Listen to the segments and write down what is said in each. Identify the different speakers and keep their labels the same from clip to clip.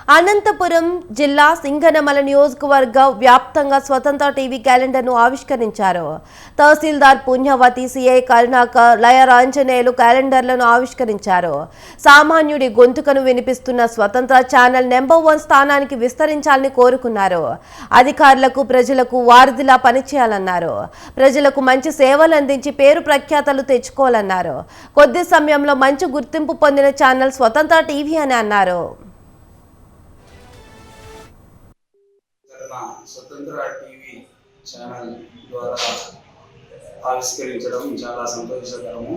Speaker 1: అనంతపురం జిల్లా సింగనమల నియోజకవర్గ వ్యాప్తంగా స్వతంత్ర టీవీ క్యాలెండర్ను ఆవిష్కరించారు. తహసీల్దార్ పుణ్యవతి, సిఐ కరుణాకర్, లయర్ ఆంజనేయులు క్యాలెండర్లను ఆవిష్కరించారు. సామాన్యుడి గొంతుకను వినిపిస్తున్న స్వతంత్ర ఛానల్ నెంబర్ 1 స్థానానికి విస్తరించాలని కోరుకున్నారు. అధికారులకు, ప్రజలకు వారధిలా పనిచేయాలన్నారు. ప్రజలకు మంచి సేవలు అందించి పేరు ప్రఖ్యాతలు తెచ్చుకోవాలన్నారు. కొద్ది సమయంలో మంచి గుర్తింపు పొందిన ఛానల్ స్వతంత్ర టీవీ అని అన్నారు.
Speaker 2: స్వతంత్ర టీవీ ఛానల్ ద్వారా ఆవిష్కరించడం చాలా సంతోషకరము.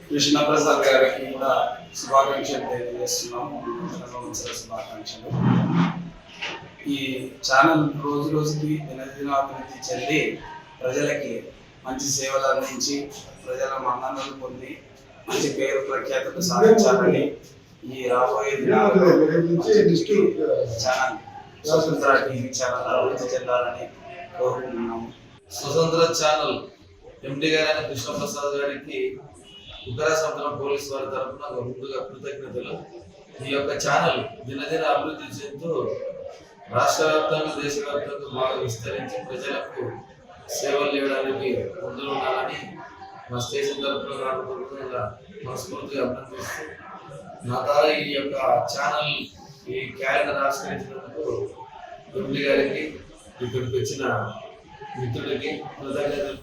Speaker 2: కృష్ణప్రసాద్ గారికి కూడా శుభాకాంక్షలు తెలియజేస్తున్నాము. శుభాకాంక్షలు. ఈ ఛానల్ రోజు రోజుకి దినదినాభివృద్ధి చెంది ప్రజలకి మంచి సేవలు అందించి ప్రజల మన్ననలు పొంది మంచి పేరు ప్రఖ్యాతలు సాధించాలని ఈ రాబోయే దినాలలో ఛానల్ స్వతంత్ర టీవీ ఛానల్ అభివృద్ధి చెందాలని కోరుకుంటున్నాము.
Speaker 3: స్వతంత్ర ఛానల్ ఎండి గారైన కృష్ణప్రసాద్ గారికి ఉత్తరా సముద్రం పోలీసు వారి తరఫున ముందుగా కృతజ్ఞతలు. ఈ యొక్క ఛానల్ దినదిన అభివృద్ధి చెందుతూ రాష్ట్ర వ్యాప్తంగా, దేశవ్యాప్తంగా బాగా విస్తరించి ప్రజలకు సేవలు ఇవ్వడానికి ముందున్నారని మా స్టేషన్ తరఫున రాకపోకుండా మనస్ఫూర్తిగా అభినందిస్తూ, నా ద్వారా ఈ యొక్క ఛానల్ ఈ క్యాలెండర్ ఆవిష్కరించినందుకు ఎండి గారికి, ఇక్కడికి వచ్చిన మిత్రుడికి కృతజ్ఞతలు.